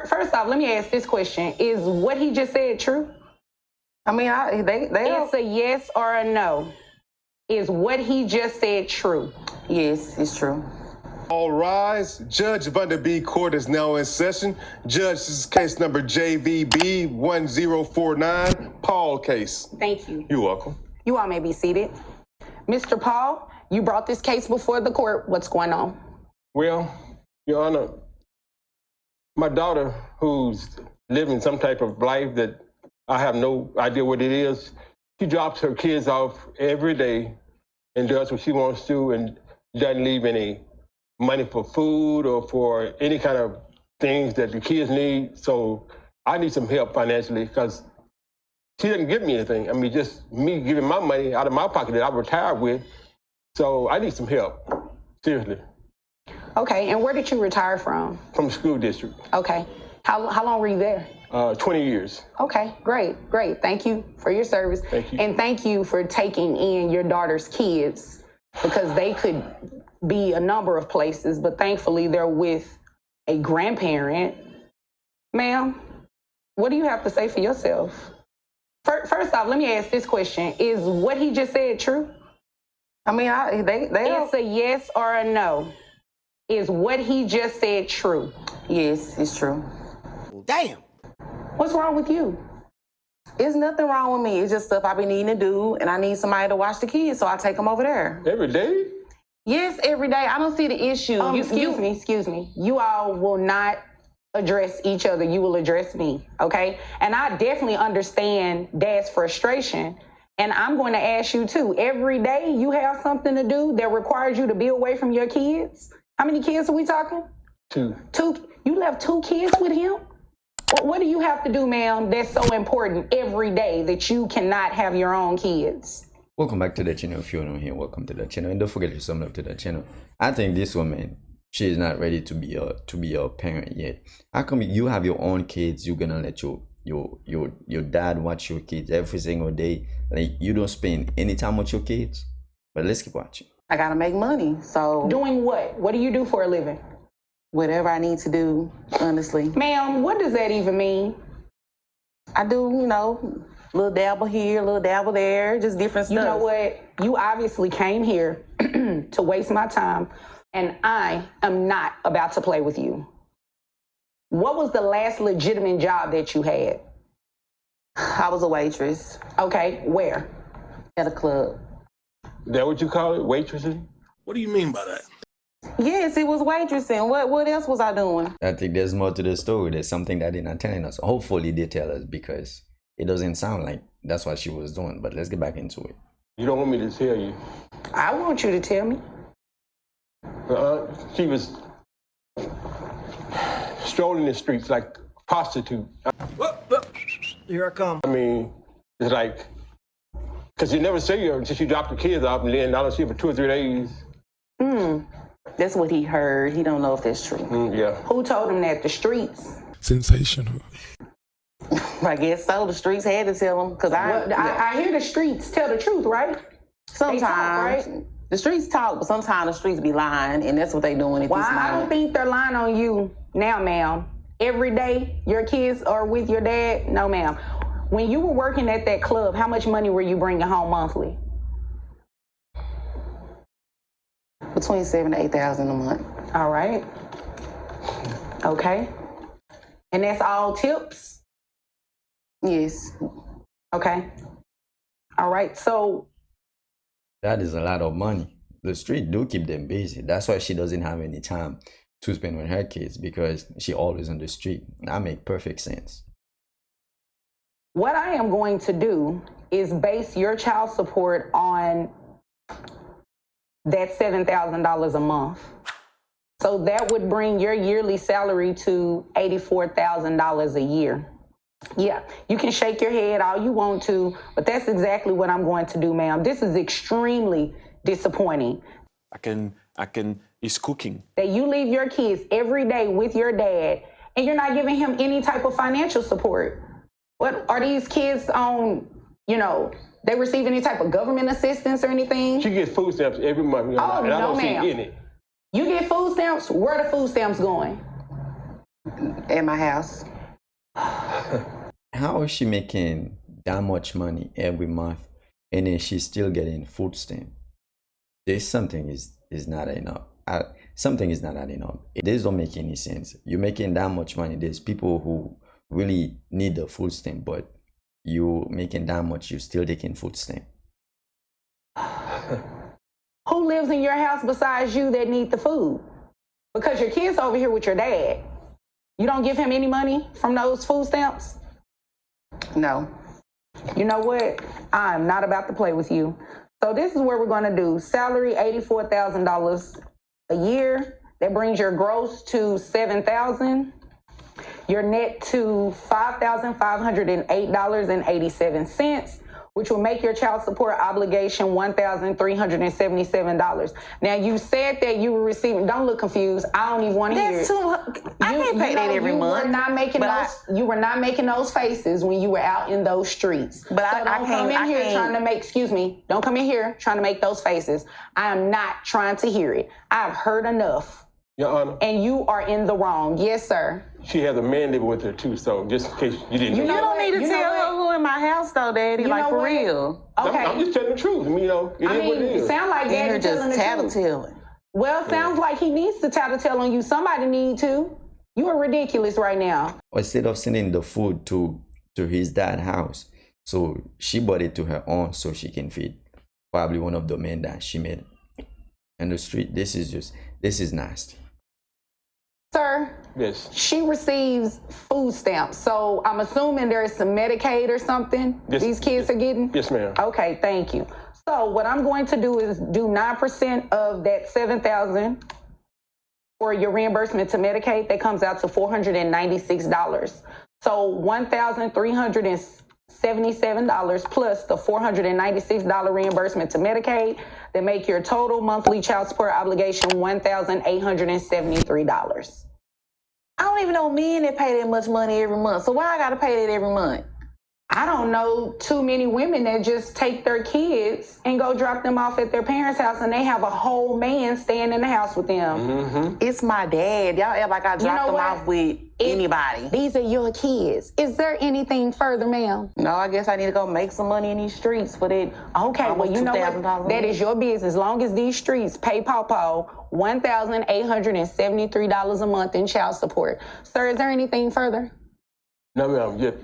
First off, let me ask this question. Is what he just said true? I mean, It's a yes or a no. Is what he just said true? Yes, it's true. All rise. Judge Vanderbeek Court is now in session. Judge, this is case number JVB 1049, Paul case. Thank you. You're welcome. You all may be seated. Mr. Paul, you brought this case before the court. What's going on? Well, Your Honor, my daughter, who's living some type of life that I have no idea what it is, she drops her kids off every day and does what she wants to and doesn't leave any money for food or for any kind of things that the kids need. So I need some help financially because she doesn't give me anything. I mean, just me giving my money out of my pocket that I retired with. So I need some help, seriously. Okay, and where did you retire from? From the school district. Okay. How long were you there? 20 years. Okay, great. Thank you for your service. Thank you. And thank you for taking in your daughter's kids because they could be a number of places, but thankfully they're with a grandparent. Ma'am, what do you have to say for yourself? First off, let me ask this question. Is what he just said true? I mean, It's a yes or a no. Is what he just said true? Yes, it's true. Damn. What's wrong with you? There's nothing wrong with me. It's just stuff I be needing to do, and I need somebody to watch the kids, so I take them over there. Every day? Yes, every day. I don't see the issue. Excuse me. You all will not address each other. You will address me, okay? And I definitely understand Dad's frustration, and I'm going to ask you too. Every day you have something to do that requires you to be away from your kids. How many kids are we talking? Two. You left 2 kids with him? What do you have to do, ma'am, that's so important every day that you cannot have your own kids? Welcome back to the channel. If you're new here, welcome to the channel, and don't forget to sub to the channel. I think this woman, she is not ready to be a parent yet. How come you have your own kids? You're gonna let your dad watch your kids every single day? Like, you don't spend any time with your kids. But let's keep watching. I gotta make money, so Doing what? What do you do for a living? whatever I need to do, honestly. Ma'am, what does that even mean? I do, little dabble here, little dabble there, just different stuff. You know what? You obviously came here to waste my time, and I am not about to play with you. What was the last legitimate job that you had? I was a waitress. Okay, where? At a club. Is that what you call it, waitressing? What do you mean by that? Yes, it was waitressing. What else was I doing? I think there's more to the story. There's something that they're not telling us. Hopefully they tell us, because it doesn't sound like that's what she was doing. But let's get back into it. You don't want me to tell you. I want you to tell me. She was strolling the streets like a prostitute. Here I come. I mean, it's like, because you never see her until she dropped the kids off, and then I don't see her for 2 or 3 days. That's what he heard. He don't know if that's true. Yeah. Who told him that? The streets? Sensational. I guess so. The streets had to tell him, because I hear the streets tell the truth, right? sometimes They talk, right? the streets talk, but sometimes the streets be lying, and that's what they doing at Well, this I don't moment. think they're lying on you now, ma'am. Every day your kids are with your dad? No, ma'am. When you were working at that club, how much money were you bringing home monthly? Between $7,000 to $8,000 a month. All right. Okay. And that's all tips? Yes. Okay. All right. So That is a lot of money. The street do keep them busy. That's why she doesn't have any time to spend with her kids, because she always on the street. That make perfect sense. what I am going to do is base your child support on that $7,000 a month. So that would bring your yearly salary to $84,000 a year. Yeah, you can shake your head all you want to, but that's exactly what I'm going to do, ma'am. This is extremely disappointing He's cooking. that you leave your kids every day with your dad and you're not giving him any type of financial support. What are these kids on, they receive any type of government assistance or anything? She gets food stamps every month, Oh, and I no, don't see ma'am. any. You get food stamps? Where are the food stamps going? At my house. How is she making that much money every month and then she's still getting food stamp? There's something is not enough. Something is not adding up. This don't make any sense. You're making that much money. There's people who really need the food stamp, but you making that much, you're still taking food stamp. Who lives in your house besides you that need the food? Because your kid's over here with your dad. You don't give him any money from those food stamps? No. You know what? I'm not about to play with you. So this is what we're going to do. Salary, $84,000 a year. That brings your gross to $7,000. Your net to $5,508.87, which will make your child support obligation $1,377. Now, you said that you were receiving, don't look confused. I don't even want to hear That's it. too much. I can't pay that every month. You were not making those faces when you were out in those streets. But so don't come in here trying to make, excuse me, don't come in here trying to make those faces. I am not trying to hear it. I've heard enough. Your Honor. And you are in the wrong. Yes, sir. She has a man living with her too, so just in case you didn't know. You don't need to You know tell what? her who in my house though, Daddy. You Like know for what? real. Okay. I'm just telling the truth. I mean, it is what it it is. sounds like And Daddy you're telling just the truth. tattletailing. Well, sounds like he needs to tattletale on you. Somebody need to. You are ridiculous right now. Instead of sending the food to his dad's house, so she bought it to her own so she can feed probably one of the men that she met in the street. This is nasty. Sir, Yes. she receives food stamps. So I'm assuming there's some Medicaid or something Yes. these kids are getting? Yes, ma'am. Okay, thank you. So what I'm going to do is do 9% of that $7,000 for your reimbursement to Medicaid. That comes out to $496. So $1,377 plus the $496 reimbursement to Medicaid, that make your total monthly child support obligation $1,873. I don't even know men that pay that much money every month. So why I gotta pay that every month? I don't know too many women that just take their kids and go drop them off at their parents' house and they have a whole man staying in the house with them. Mm-hmm. It's my dad. Y'all ever like I dropped them off with anybody? These are your kids. Is there anything further, ma'am? No, I guess I need to go make some money in these streets for that. Okay, well, you know what? That is your business. As long as these streets pay Pawpaw $1,873 a month in child support. Sir, is there anything further? No, ma'am. Just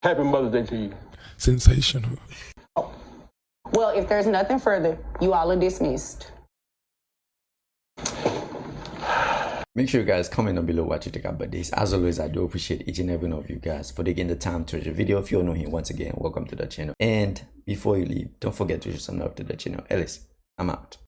happy Mother's Day to you. Sensational. Well, if there's nothing further, you all are dismissed. Make sure you guys comment down below what you think about this. As always, I do appreciate each and every one of you guys for taking the time to watch the video. If you're new here, once again, welcome to the channel. And before you leave, don't forget to show some love to the channel. Ellis, I'm out.